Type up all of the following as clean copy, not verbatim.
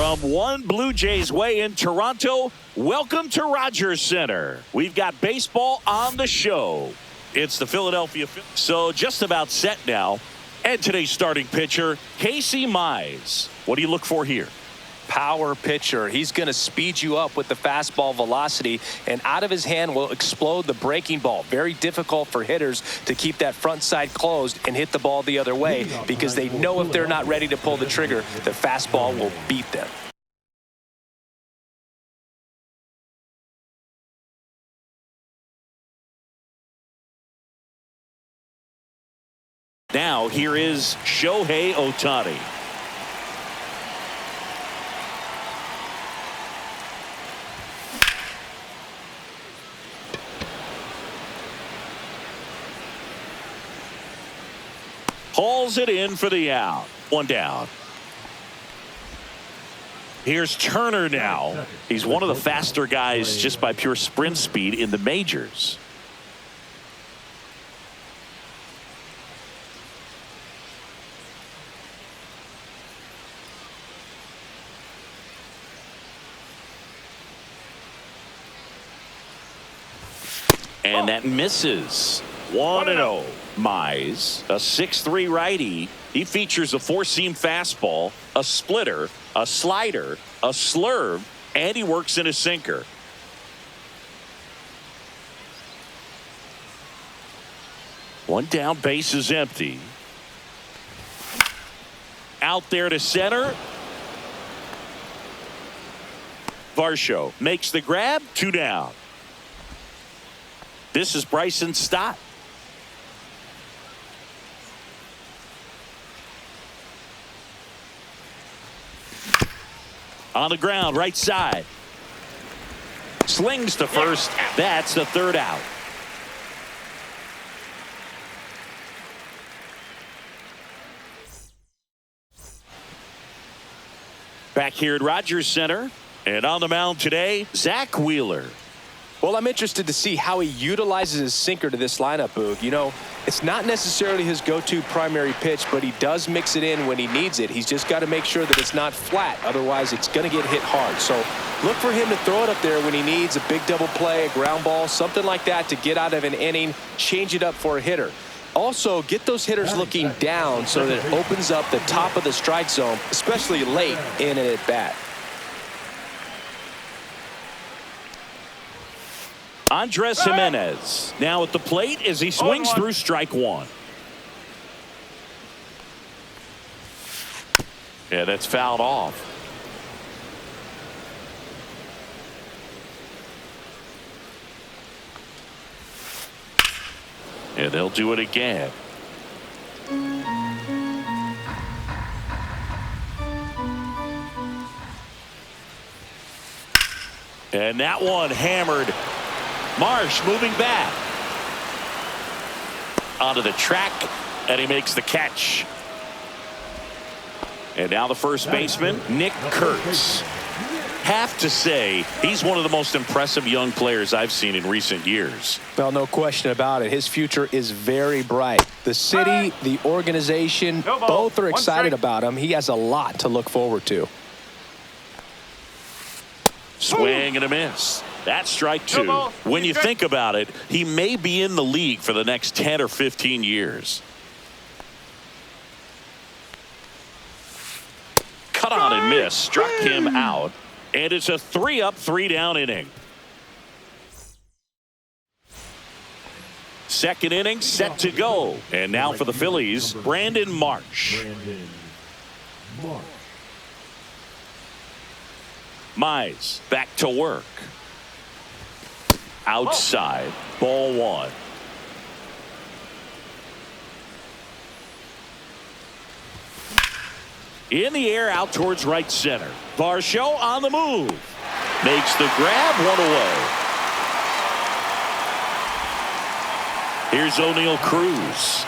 From One Blue Jays Way in Toronto, welcome to Rogers Center. We've got baseball on the show. It's the Philadelphia Phillies. So just about set now. And today's starting pitcher, Casey Mize. What do you look for here? Power pitcher. He's going to speed you up with the fastball velocity, and out of his hand will explode the breaking ball. Very difficult for hitters to keep that front side closed and hit the ball the other way, because they know if they're not ready to pull the trigger, the fastball will beat them. Now here is Shohei Ohtani. Hauls it in for the out. One down. Here's Turner now. He's one of the faster guys just by pure sprint speed in the majors. And that misses. 1-0. Mize, a 6'3" righty. He features a four-seam fastball, a splitter, a slider, a slurve, and he works in a sinker. One down, base is empty. Out there to center. Varsho makes the grab, 2 down. This is Bryson Stott. On the ground, right side. Slings to first. That's the 3rd out. Back here at Rogers Center. And on the mound today, Zach Wheeler. Well, I'm interested to see how he utilizes his sinker to this lineup, Boog. You know, it's not necessarily his go-to primary pitch, but he does mix it in when he needs it. He's just got to make sure that it's not flat. Otherwise, it's going to get hit hard. So look for him to throw it up there when he needs a big double play, a ground ball, something like that to get out of an inning, change it up for a hitter. Also, get those hitters looking down so that it opens up the top of the strike zone, especially late in an at-bat. Andres Jimenez now at the plate as he swings through strike 1. Yeah, that's fouled off. And they'll do it again. And that one hammered. Marsh moving back onto the track, and he makes the catch. And now the first baseman, Nick Kurtz. Have to say, he's one of the most impressive young players I've seen in recent years. Well, no question about it. His future is very bright. The city, the organization, both are excited about him. He has a lot to look forward to. Swing and a miss. That's strike 2. When you think about it, he may be in the league for the next 10 or 15 years. Cut on and miss. Struck him out. And it's a 3-up, 3-down inning. Second inning set to go. And now for the Phillies, Brandon Marsh. Mize back to work. Outside, ball 1. In the air, out towards right center. Varsho on the move. Makes the grab, 1 away. Here's O'Neal Cruz.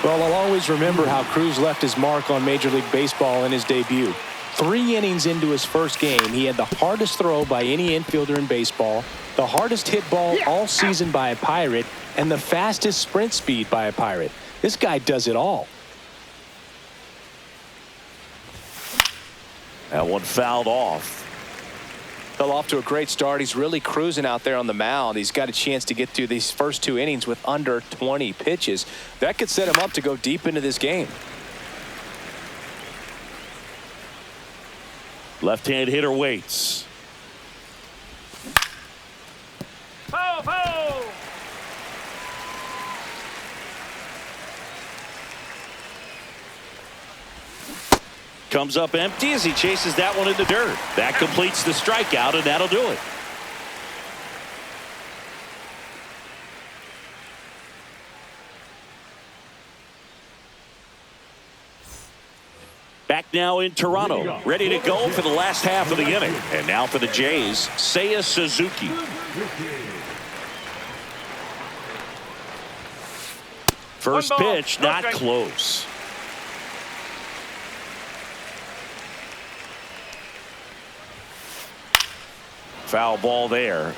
Well, I'll always remember how Cruz left his mark on Major League Baseball in his debut. 3 innings into his first game, he had the hardest throw by any infielder in baseball, the hardest hit ball all season by a Pirate, and the fastest sprint speed by a Pirate. This guy does it all. That one fouled off. Fell off to a great start. He's really cruising out there on the mound. He's got a chance to get through these first 2 innings with under 20 pitches. That could set him up to go deep into this game. Left-hand hitter waits. Comes up empty as he chases that one in the dirt. That completes the strikeout, and that'll do it. Back now in Toronto, ready to go for the last half of the inning. And now for the Jays, Seiya Suzuki. First pitch, not close. Foul ball there.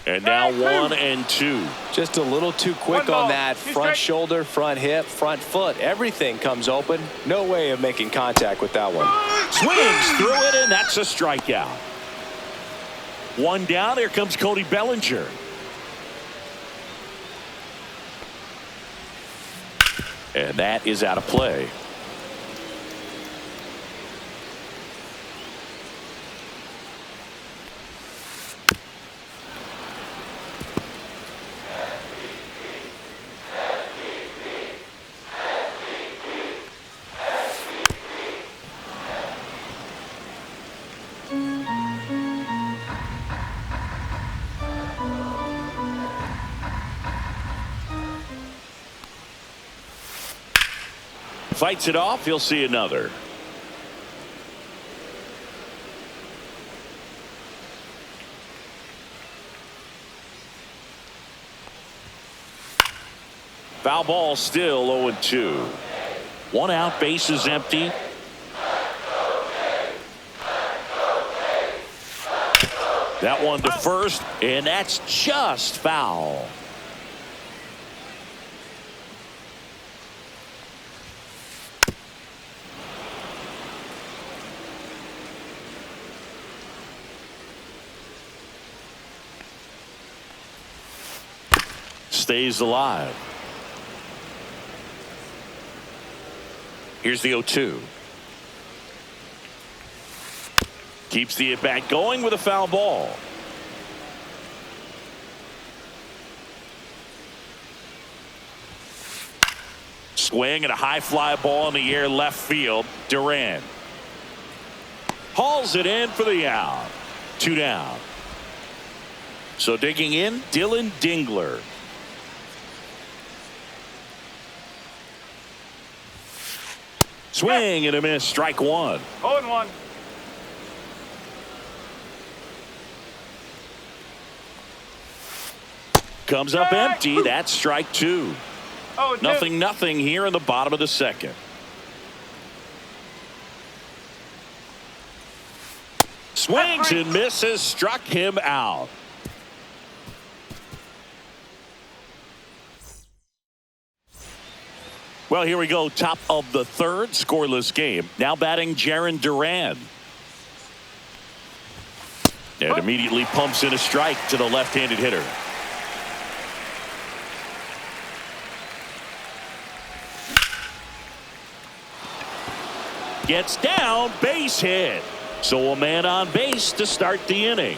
And now 1-2. Just a little too quick on that. Front shoulder, front hip, front foot. Everything comes open. No way of making contact with that one. Swings through it, and that's a strikeout. One down. Here comes Cody Bellinger. And that is out of play. Fights it off. He'll see another. Foul ball, still 0-2. One out, base is empty. That one to first, and that's just foul. Stays alive. Here's the 0-2. Keeps the at-bat going with a foul ball. Swing and a high fly ball in the air left field. Duran hauls it in for the out. 2 down. So digging in, Dylan Dingler. Swing and a miss. Strike one. 0-1. Comes up empty. That's strike two. 0-2. Nothing here in the bottom of the second. Swings and misses. Struck him out. Well, here we go. Top of the third, scoreless game. Now batting Jarren Duran. And immediately pumps in a strike to the left-handed hitter. Gets down, base hit. So a man on base to start the inning.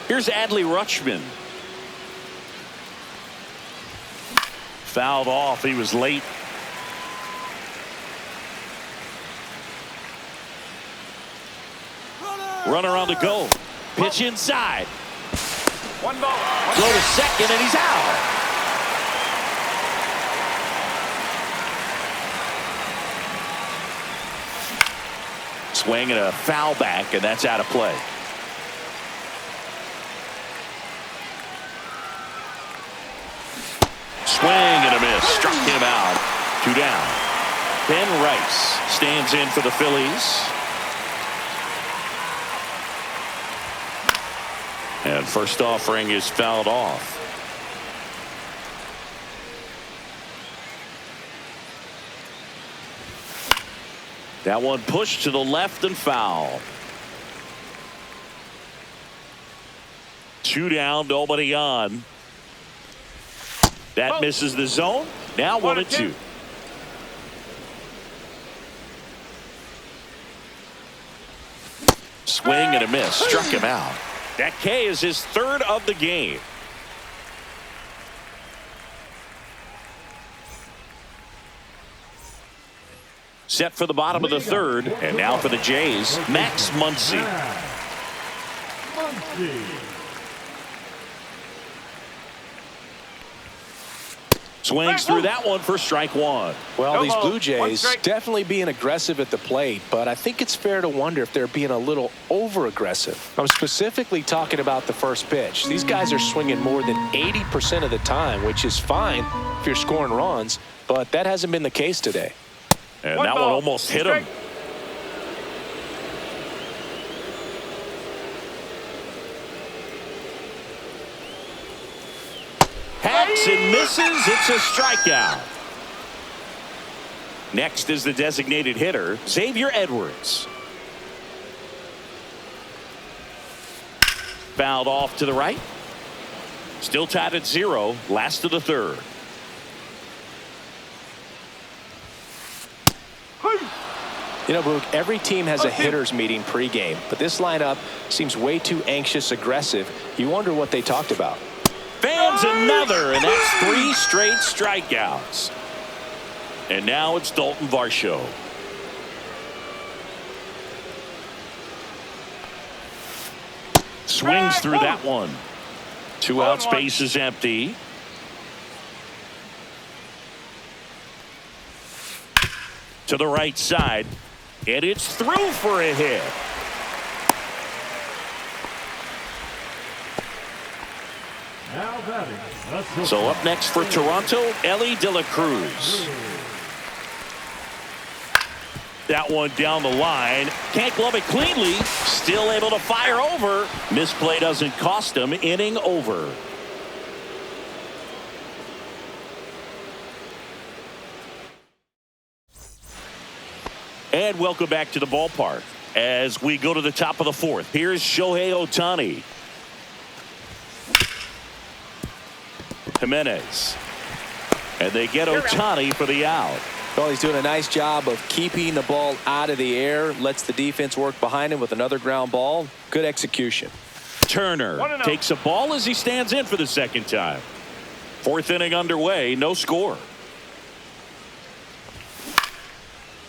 Here's Adley Rutschman. Fouled off. He was late. Runner on the go. Pitch inside. 1 ball. Throw to second, and he's out. Swing and a foul back, and that's out of play. Swing and a miss. Struck him out. 2 down. Ben Rice stands in for the Phillies. And first offering is fouled off. That one pushed to the left and foul. 2 down, nobody on. That misses the zone. Now 1-2. Swing and a miss. Struck him out. That K is his 3rd of the game. Set for the bottom of the 3rd. And now for the Jays, Max Muncy. Swings through that one for strike 1. Well, these Blue Jays definitely being aggressive at the plate, but I think it's fair to wonder if they're being a little over-aggressive. I'm specifically talking about the first pitch. These guys are swinging more than 80% of the time, which is fine if you're scoring runs, but that hasn't been the case today. And that one almost hit him. Hacks and misses. It's a strikeout. Next is the designated hitter, Xavier Edwards. Fouled off to the right. Still tied at 0. Last of the 3rd. You know, Boog, every team has a hitters meeting pregame, but this lineup seems way too anxious, aggressive. You wonder what they talked about. Fans another, and that's 3 straight strikeouts. And now it's Dalton Varsho. Swings through that one. 2 outs, base is empty. To the right side, and it's through for a hit. So up next for Toronto, Ellie De La Cruz. That one down the line. Can't glove it cleanly. Still able to fire over. Misplay doesn't cost him. Inning over. And welcome back to the ballpark as we go to the top of the 4th. Here's Shohei Ohtani. Jimenez. And they get Ohtani for the out. Well, he's doing a nice job of keeping the ball out of the air. Lets the defense work behind him with another ground ball. Good execution. Turner takes a ball as he stands in for the 2nd time. 4th inning underway. No score.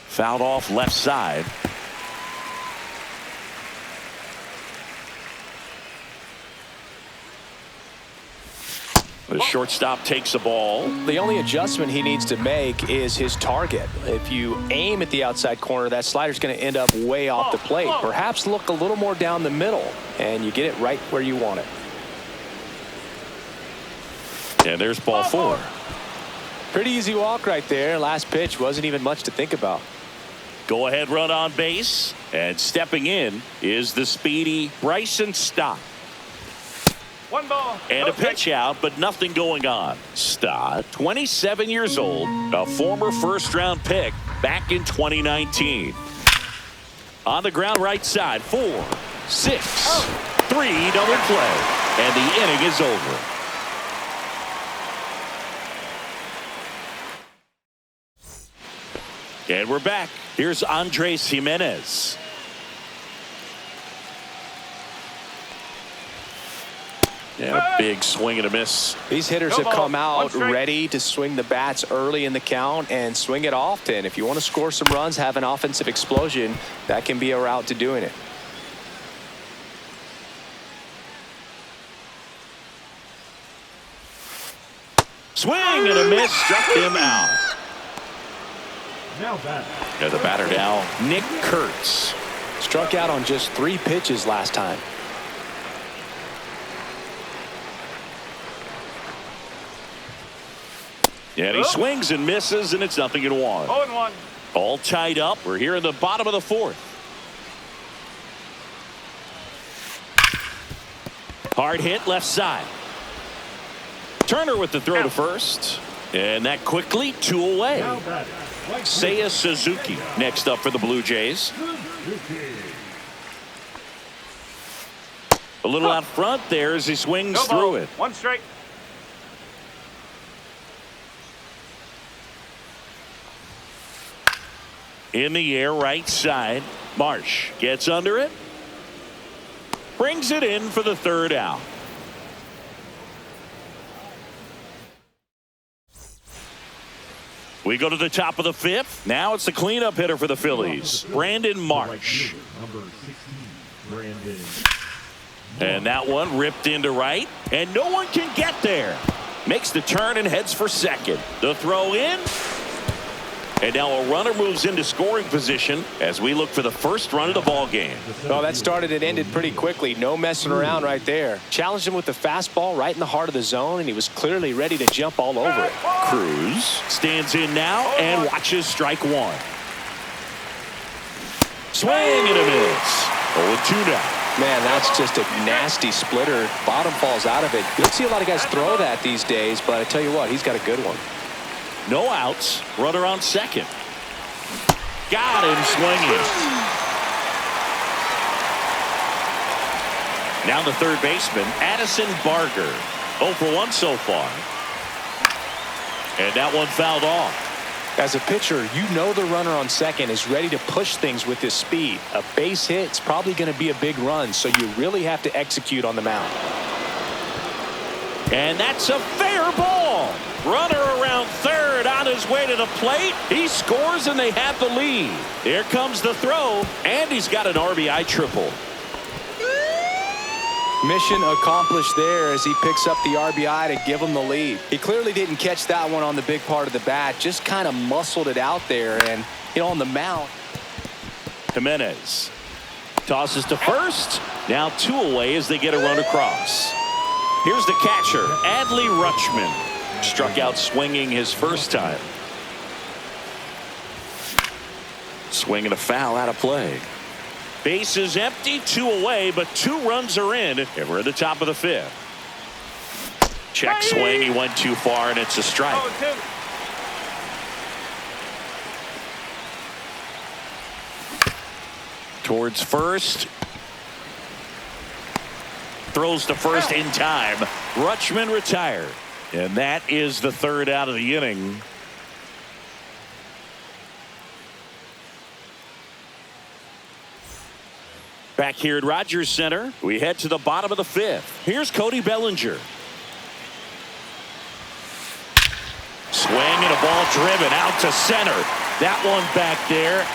Fouled off left side. The shortstop takes the ball. The only adjustment he needs to make is his target. If you aim at the outside corner, that slider's going to end up way off the plate. Perhaps look a little more down the middle, and you get it right where you want it. And there's ball 4. Pretty easy walk right there. Last pitch wasn't even much to think about. Go ahead run on base, and stepping in is the speedy Bryson Stott. 1 ball. And a pitch out, but nothing going on. Stott, 27 years old, a former first-round pick back in 2019. On the ground right side, 4, 6, 3 double play, and the inning is over. And we're back. Here's Andres Jimenez. And a big swing and a miss. These hitters have come out ready to swing the bats early in the count and swing it often. If you want to score some runs, have an offensive explosion, that can be a route to doing it. Swing and a miss, struck him out. And the batter now, Nick Kurtz. Struck out on just 3 pitches last time. And he swings and misses, and it's 0-1. 0-1. All tied up. We're here in the bottom of the 4th. Hard hit left side. Turner with the throw to first. And that quickly 2 away. Seiya Suzuki next up for the Blue Jays. A little out front there as he swings through it. 1 strike. In the air right side. Marsh gets under it. Brings it in for the 3rd out. We go to the top of the 5th. Now it's the cleanup hitter for the Phillies, Brandon Marsh. And that one ripped into right, and no one can get there. Makes the turn and heads for second. The throw in. And now a runner moves into scoring position as we look for the first run of the ball game. Well, that started and ended pretty quickly. No messing around right there. Challenged him with the fastball right in the heart of the zone, and he was clearly ready to jump all over it. Cruz stands in now and watches strike 1. Swing and a miss. 0-2 now. Man, that's just a nasty splitter. Bottom falls out of it. You don't see a lot of guys throw that these days, but I tell you what, he's got a good one. No outs. Runner on second. Got him swinging. Now the third baseman, Addison Barger. 0 for 1 so far. And that one fouled off. As a pitcher, you know the runner on second is ready to push things with his speed. A base hit is probably going to be a big run, so you really have to execute on the mound. And that's a fair ball. Runner around third on his way to the plate. He scores and they have the lead. Here comes the throw, and he's got an RBI triple. Mission accomplished there as he picks up the RBI to give him the lead. He clearly didn't catch that one on the big part of the bat, just kind of muscled it out there, and on the mound. Jimenez tosses to first. Now 2 away as they get a run across. Here's the catcher, Adley Rutschman. Struck out swinging his first time. Swing and a foul out of play. Base is empty, 2 away, but 2 runs are in, and we're at the top of the 5th. Check swing, he went too far, and it's a strike. Towards first. Throws to first in time. Rutschman retired. And that is the 3rd out of the inning. Back here at Rogers Center, we head to the bottom of the 5th. Here's Cody Bellinger. Swing and a ball driven out to center. That one back there.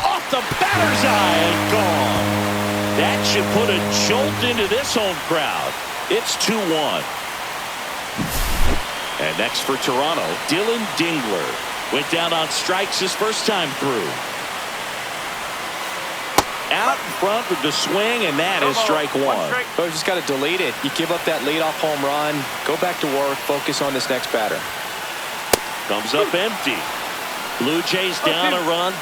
Off the batter's eye and gone. That should put a jolt into this home crowd. It's 2-1. And next for Toronto, Dylan Dingler. Went down on strikes his first time through. Out in front with the swing, and that is strike 1. But you just got to delete it. You give up that leadoff home run, go back to work, focus on this next batter. Comes up empty. Blue Jays down a run.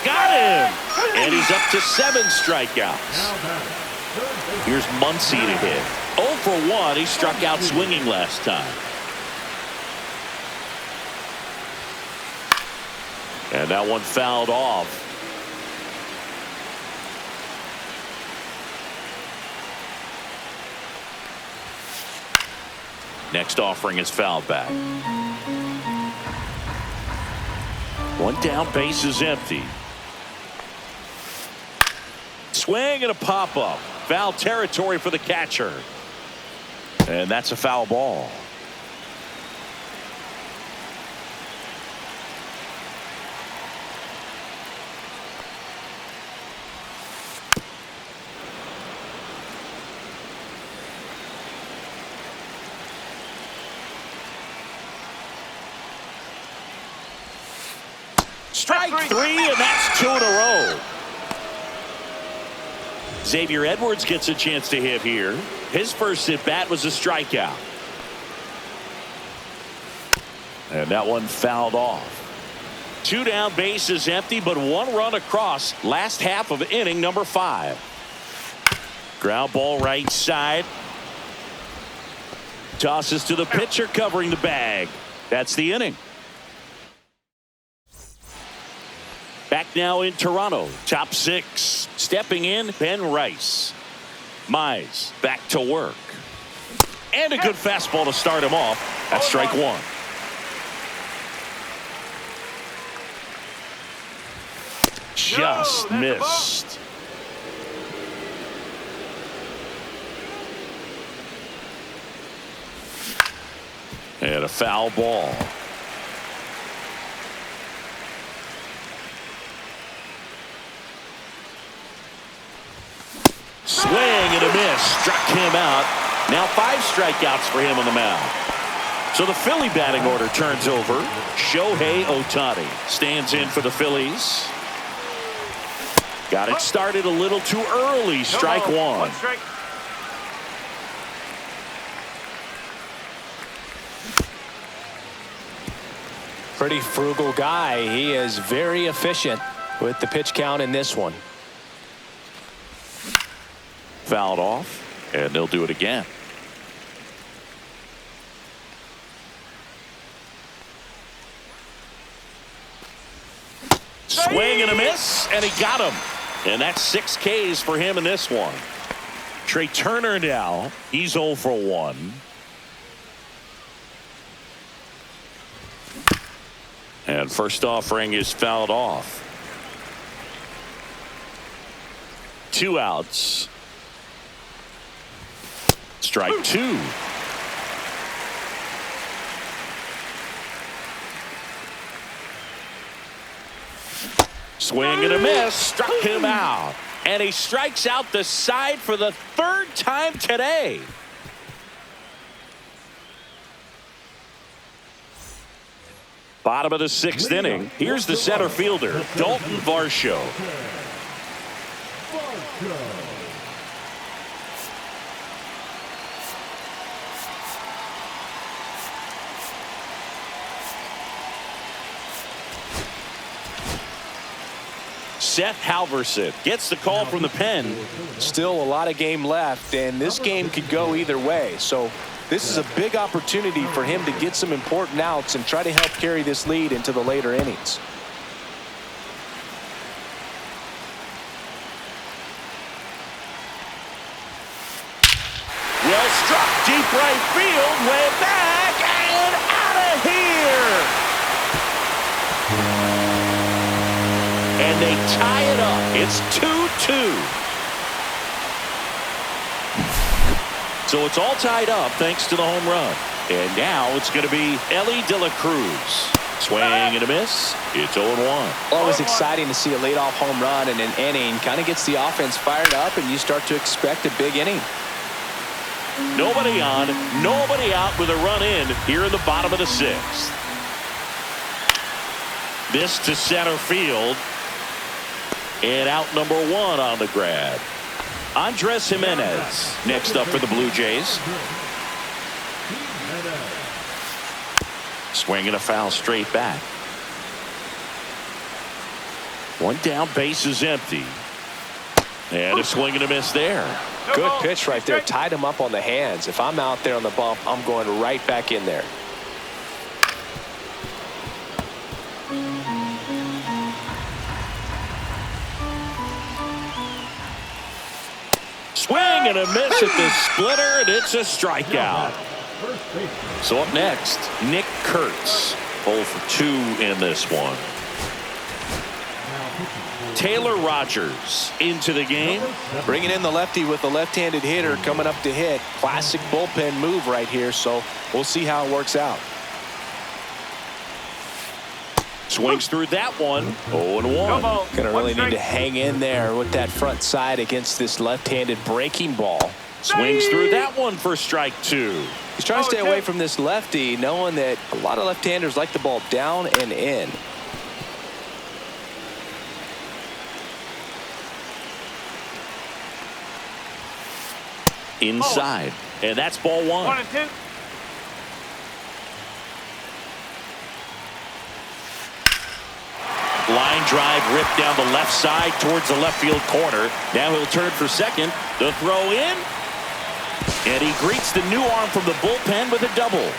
Got him! And he's up to 7 strikeouts. Here's Muncy to hit. 0 for 1. He struck out swinging last time. And that one fouled off. Next offering is fouled back. 1 down, base is empty. Swing and a pop-up. Foul territory for the catcher. And that's a foul ball. Strike 3, and that's 2 in a row. Xavier Edwards gets a chance to hit here. His first at bat was a strikeout. And that one fouled off. 2 down, bases empty, but 1 run across. Last half of inning number 5. Ground ball right side. Tosses to the pitcher covering the bag. That's the inning. Back now in Toronto. Top 6. Stepping in, Ben Rice. Mize back to work. And a good fastball to start him off. That's strike 1. Just missed. And a foul ball. Swing and a miss. Struck him out. Now 5 strikeouts for him on the mound. So the Philly batting order turns over. Shohei Ohtani stands in for the Phillies. Got it started a little too early. Strike 1. Strike. Pretty frugal guy. He is very efficient with the pitch count in this one. Fouled off, and they'll do it again. Swing and a miss, and he got him. And that's 6 Ks for him in this one. Trey Turner now, he's 0 for 1. And first offering is fouled off. 2 outs. Strike 2. Swing and a miss. Struck him out. And he strikes out the side for the 3rd time today. Bottom of the 6th inning. Here's the center fielder, Dalton Varsho. Seth Halverson gets the call from the pen. Still a lot of game left, and this game could go either way. So this is a big opportunity for him to get some important outs and try to help carry this lead into the later innings. Well struck, deep right field, way back and out of here. And they tie it up. It's 2-2. So it's all tied up thanks to the home run. And now it's going to be Elly De La Cruz. Swing and a miss. It's 0-1. Always exciting to see a leadoff home run in an inning. Kind of gets the offense fired up, and you start to expect a big inning. Nobody on, nobody out with a run in here in the bottom of the 6th. This to center field. And out number 1 on the grab. Andres Jimenez next up for the Blue Jays. Swing and a foul straight back. 1 down, base is empty. And a swing and a miss there. Good pitch right there. Tied him up on the hands. If I'm out there on the bump, I'm going right back in there. Swing and a miss at the splitter, and it's a strikeout. So up next, Nick Kurtz, 0 for 2 in this one. Taylor Rogers into the game. Bringing in the lefty with the left-handed hitter coming up to hit. Classic bullpen move right here, so we'll see how it works out. Swings through that one. 0-1. Gonna really need to hang in there with that front side against this left-handed breaking ball. Swings through that one for strike 2. He's trying to stay away from this lefty, knowing that a lot of left-handers like the ball down and in. Inside. And that's ball 1. 1-2. Line drive ripped down the left side towards the left field corner. Now he'll turn for second. The throw in. And he greets the new arm from the bullpen with a double.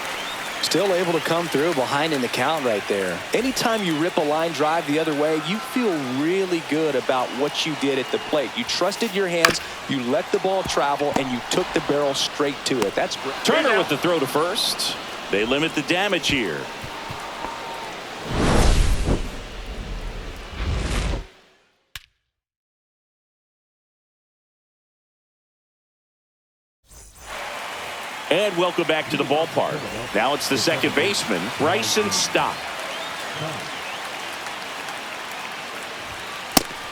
Still able to come through behind in the count right there. Anytime you rip a line drive the other way, you feel really good about what you did at the plate. You trusted your hands, you let the ball travel, and you took the barrel straight to it. That's great. Turner with the throw to first. They limit the damage here. And welcome back to the ballpark. Now it's the second baseman, Bryson Stott.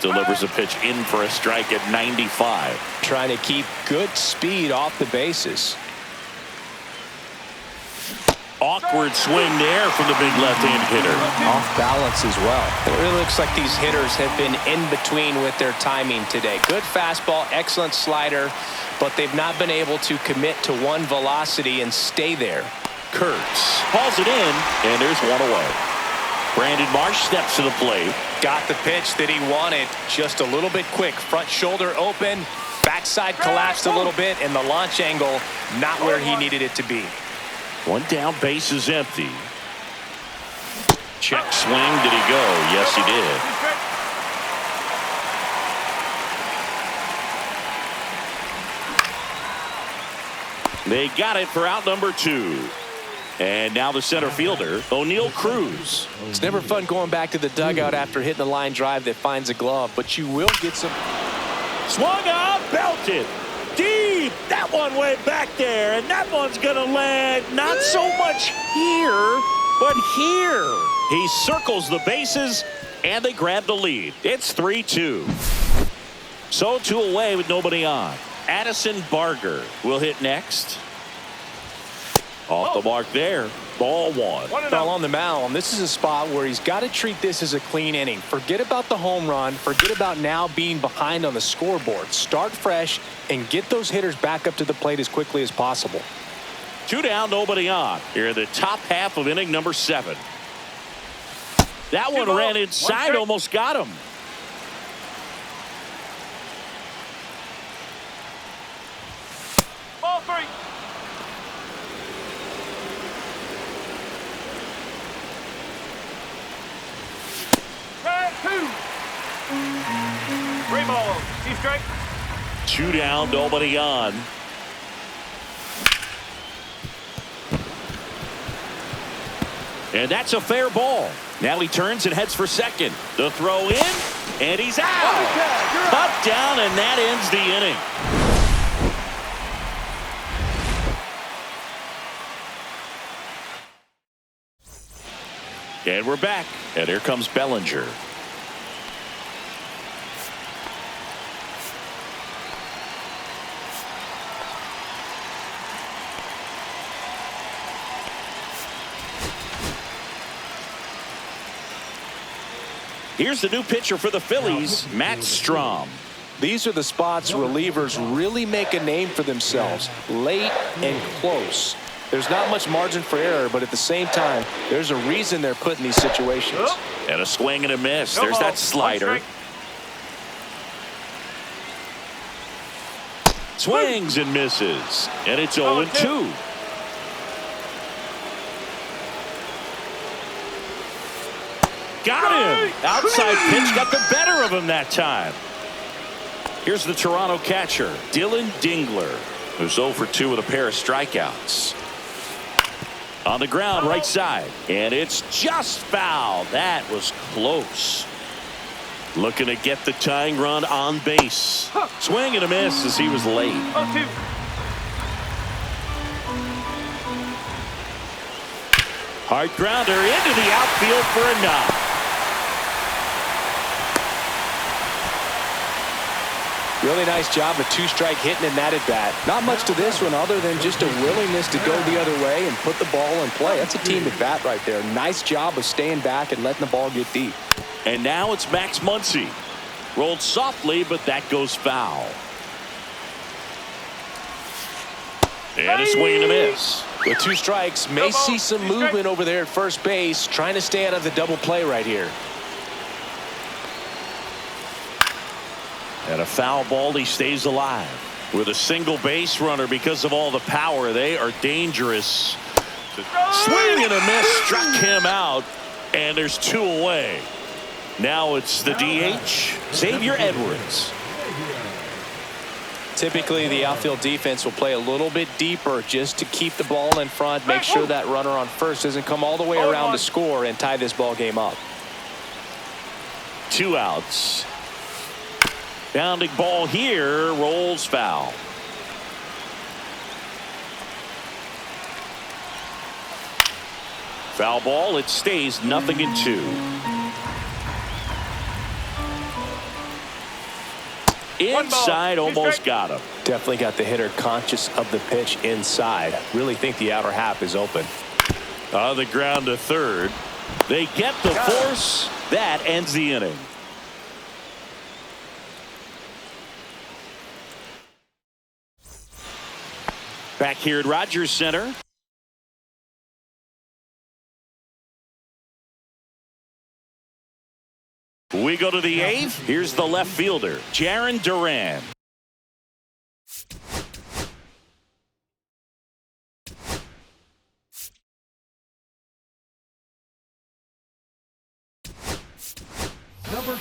Delivers a pitch in for a strike at 95. Trying to keep good speed off the bases. Awkward swing there from the big left-handed hitter. Off balance as well. It really looks like these hitters have been in between with their timing today. Good fastball, excellent slider, but they've not been able to commit to one velocity and stay there. Kurtz hauls it in, and there's one away. Brandon Marsh steps to the plate. Got the pitch that he wanted, just a little bit quick. Front shoulder open, backside collapsed a little bit, and the launch angle not where he needed it to be. One down, base is empty. Check swing. Did he go? Yes, he did. They got it for out number 2. And now the center fielder, O'Neal Cruz. It's never fun going back to the dugout after hitting a line drive that finds a glove, but you will get some. Swung up, belted. Deep. That one way back there. And that one's going to land not so much here, but here. He circles the bases, and they grab the lead. It's 3-2. So 2 away with nobody on. Addison Barger will hit next. Off the mark there. Ball 1. Well, on the mound, this is a spot where he's got to treat this as a clean inning. Forget about the home run. Forget about now being behind on the scoreboard. Start fresh and get those hitters back up to the plate as quickly as possible. 2 down, nobody on. Here in the top half of inning number 7. That one ran inside, almost got him. Ball 3. Three balls. 2 strike. 2 down, nobody on. And that's a fair ball. Now he turns and heads for second. The throw in, and he's out. Cut down, and that ends the inning. And we're back. And here comes Bellinger. Here's the new pitcher for the Phillies, Matt Strom. These are the spots relievers really make a name for themselves. Late and close. There's not much margin for error, but at the same time, there's a reason they're put in these situations. And a swing and a miss. There's that slider. Swings and misses. And it's 0-2. Got him. Outside pitch got the better of him that time. Here's the Toronto catcher, Dylan Dingler, who's 0 for 2 with a pair of strikeouts. On the ground, right side. And it's just foul. That was close. Looking to get the tying run on base. Swing and a miss as he was late. 0-2. Hard grounder into the outfield for a knock. Really nice job of 2-strike hitting in that at bat. Not much to this one other than just a willingness to go the other way and put the ball in play. That's a team at bat right there. Nice job of staying back and letting the ball get deep. And now it's Max Muncy. Rolled softly, but that goes foul. And a swing and a miss. With 2 strikes, may see some movement over there at first base, trying to stay out of the double play right here. And a foul ball, he stays alive. With a single base runner because of all the power, they are dangerous. Swing and a miss, struck him out, and there's 2 away. Now it's the DH, Xavier Edwards. Typically, the outfield defense will play a little bit deeper just to keep the ball in front, make sure that runner on first doesn't come all the way around to score and tie this ball game up. 2 outs. Bounding ball here, rolls foul. Foul ball, it stays 0-2. Inside, almost got him. Definitely got the hitter conscious of the pitch inside. Really think the outer half is open. On the ground to third. They get the force. That ends the inning. Back here at Rogers Center. We go to the 8th. Here's the left fielder, Jarren Duran.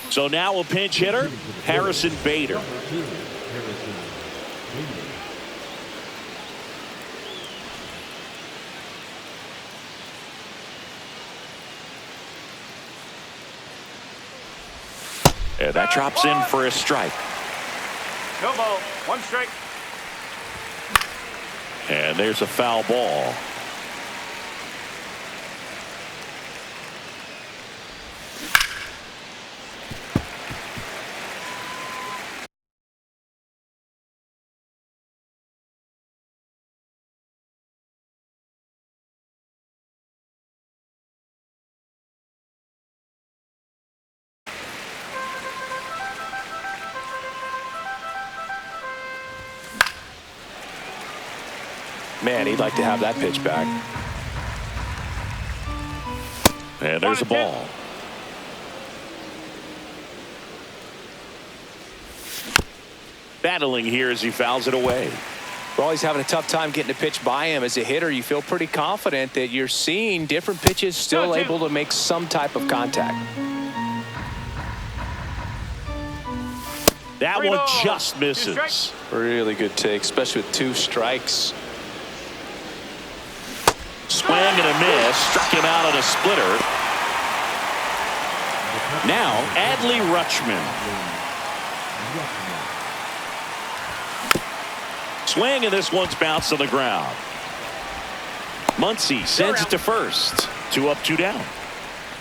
So now a pinch hitter, Harrison Bader. And that drops in for a strike. No ball. 1 strike. And there's a foul ball. Man, he'd like to have that pitch back. And there's a ball. Battling here as he fouls it away. Well, he's having a tough time getting a pitch by him. As a hitter, you feel pretty confident that you're seeing different pitches still able to make some type of contact. That one just misses. Really good take, especially with 2 strikes. Swing and a miss. Struck him out on a splitter. Now Adley Rutschman. Swing, and this one's bounced on the ground. Muncy sends it to first. 2 up, 2 down.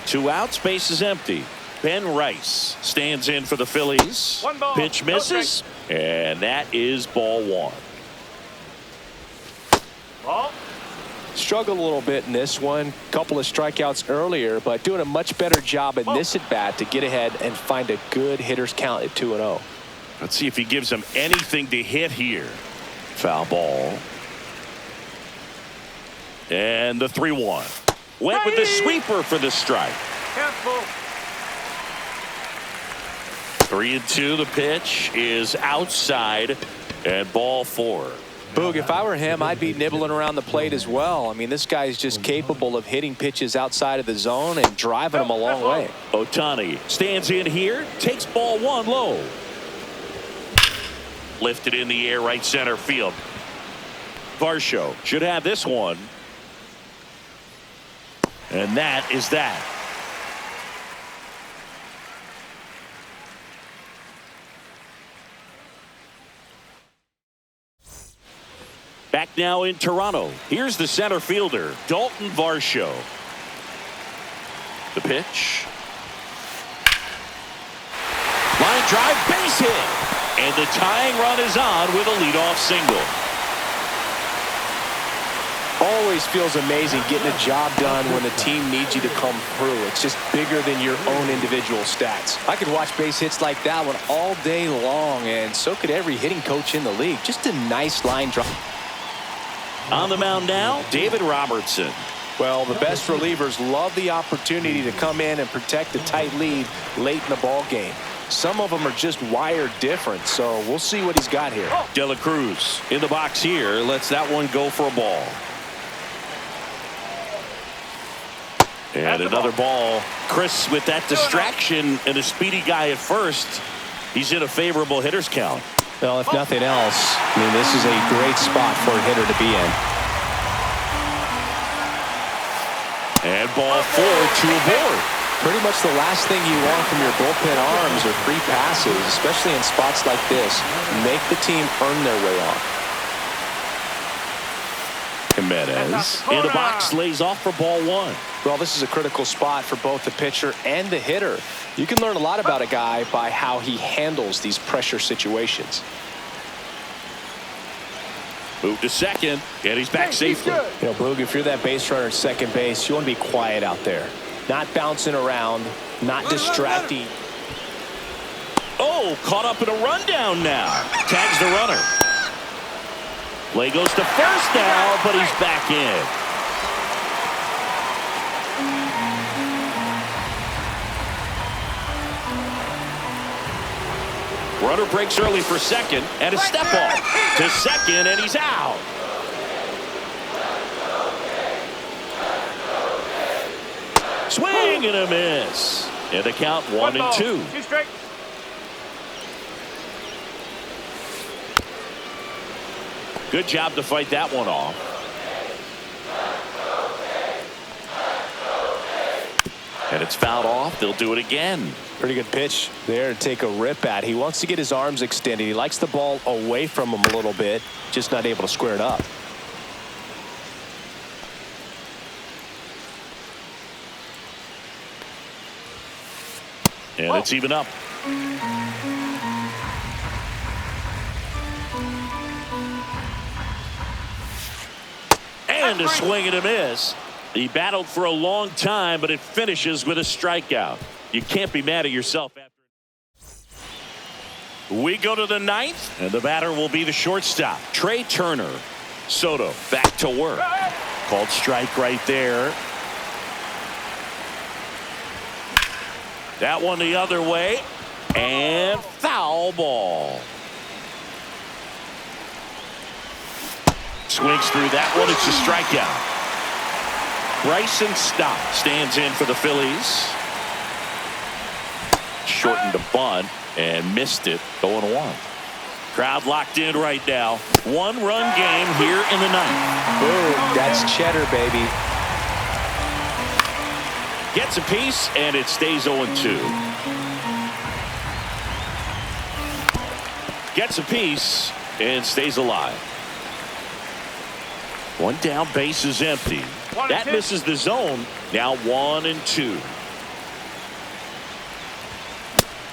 2 outs, base is empty. Ben Rice stands in for the Phillies. 1 ball. Pitch misses, and that is ball 1. Ball. Struggled a little bit in this one. Couple of strikeouts earlier, but doing a much better job in this at bat to get ahead and find a good hitter's count at 2-0. Let's see if he gives him anything to hit here. Foul ball. And the 3-1. Went with the sweeper for the strike. Careful. 3-2. The pitch is outside, and ball 4. Boog, if I were him, I'd be nibbling around the plate as well. I mean, this guy's just capable of hitting pitches outside of the zone and driving them a long way. Ohtani stands in here, takes ball 1 low. Lifted in the air, right center field. Varsho should have this one. And that is that. Back now in Toronto. Here's the center fielder, Dalton Varsho. The pitch. Line drive, base hit. And the tying run is on with a leadoff single. Always feels amazing getting a job done when the team needs you to come through. It's just bigger than your own individual stats. I could watch base hits like that one all day long, and so could every hitting coach in the league. Just a nice line drive. On the mound now, David Robertson. Well, the best relievers love the opportunity to come in and protect a tight lead late in the ball game. Some of them are just wired different, so we'll see what he's got here. De La Cruz in the box here. Lets that one go for a ball. And another ball. Chris, with that distraction and a speedy guy at first, he's in a favorable hitter's count. Well, if nothing else, I mean, this is a great spot for a hitter to be in. And ball 4 to a board. Pretty much the last thing you want from your bullpen arms are free passes, especially in spots like this. Make the team earn their way off. Jimenez in the box, lays off for ball 1. Well, this is a critical spot for both the pitcher and the hitter. You can learn a lot about a guy by how he handles these pressure situations. Move to second, and he's back safely. You know, Boog, if you're that base runner at second base, you want to be quiet out there. Not bouncing around, not distracting. Oh, caught up in a rundown now. Tags the runner. Play goes to first now, but he's back in. Runner breaks early for second, and a step off to second, and he's out. Swing and a miss. And the count 1-2. 2 straight. Good job to fight that one off. And it's fouled off. They'll do it again. Pretty good pitch there to take a rip at. He wants to get his arms extended. He likes the ball away from him a little bit, just not able to square it up. And it's even up. And a swing and a miss. He battled for a long time, but it finishes with a strikeout. You can't be mad at yourself after. We go to the 9th, and the batter will be the shortstop, Trey Turner. Soto back to work. Called strike right there. That one the other way, and foul ball. Swings through that one. It's a strikeout. Bryson Stott stands in for the Phillies. Shortened a bunt and missed it. 0-1. Crowd locked in right now. 1-run game here in the 9th. Boom, that's cheddar, baby. Gets a piece, and it stays 0-2. Gets a piece and stays alive. One down, base is empty. That misses the zone. Now 1-2.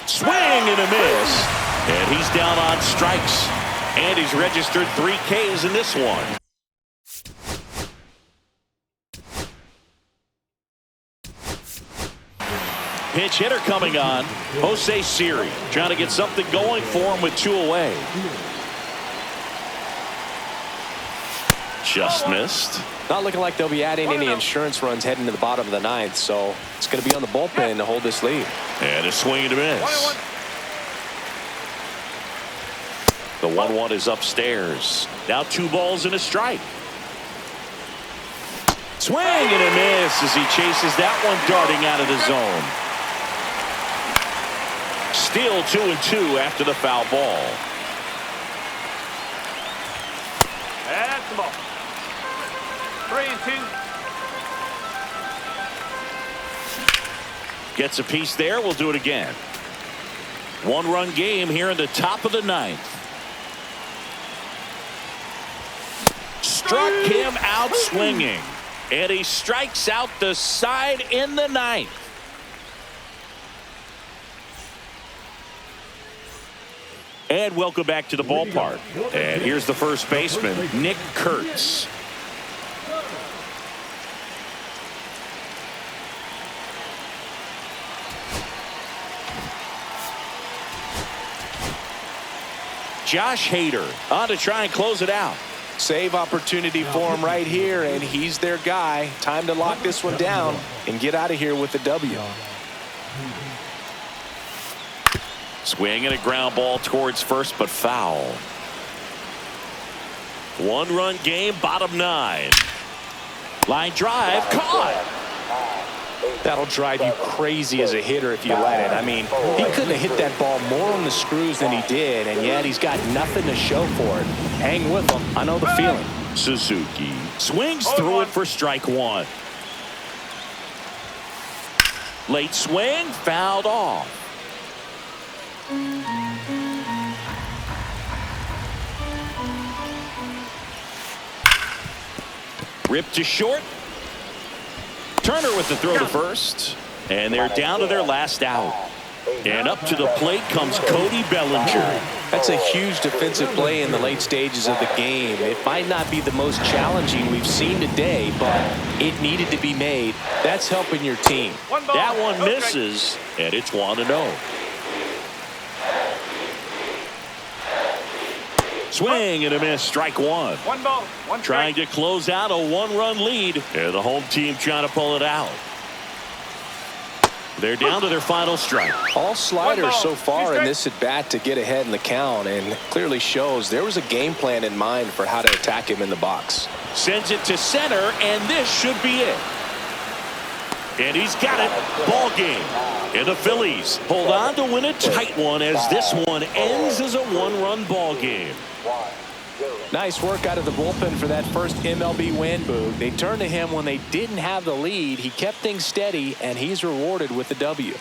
Swing and a miss. And he's down on strikes. And he's registered 3 Ks in this one. Pinch hitter coming on. Jose Siri trying to get something going for him with 2 away. Just missed. Not looking like they'll be adding any insurance runs heading to the bottom of the 9th, so it's going to be on the bullpen to hold this lead. And a swing and a miss. The 1-1 is upstairs. Now 2 balls and a strike. Swing and a miss as he chases that one darting out of the zone. Still 2-2 after the foul ball. That's the ball. 3-2. Gets a piece there. We'll do it again. 1-run game here in the top of the 9th. Struck him out swinging. And he strikes out the side in the 9th. And welcome back to the ballpark. And here's the first baseman, Nick Kurtz. Josh Hader on to try and close it out. Save opportunity for him right here, and he's their guy. Time to lock this one down and get out of here with the W. Swing and a ground ball towards first, but foul. 1-run game, bottom 9. Line drive, caught. That'll drive you crazy as a hitter if you let it. I mean, he couldn't have hit that ball more on the screws than he did, and yet he's got nothing to show for it. Hang with him. I know the feeling. Suzuki swings through it for strike 1. Late swing, fouled off. Ripped to short. Turner with the throw to first. And they're down to their last out. And up to the plate comes Cody Bellinger. That's a huge defensive play in the late stages of the game. It might not be the most challenging we've seen today, but it needed to be made. That's helping your team. That one misses, and it's 1-0. Swing and a miss, strike 1. 1 ball, 1 strike. Trying to close out a 1-run lead, and the home team trying to pull it out. They're down to their final strike. All sliders so far in this at-bat to get ahead in the count, and clearly shows there was a game plan in mind for how to attack him in the box. Sends it to center, and this should be it. And he's got it. Ball game. And the Phillies hold on to win a tight one as this one ends as a 1-run ball game. Nice work out of the bullpen for that first MLB win, Boog. They turned to him when they didn't have the lead. He kept things steady, and he's rewarded with the W.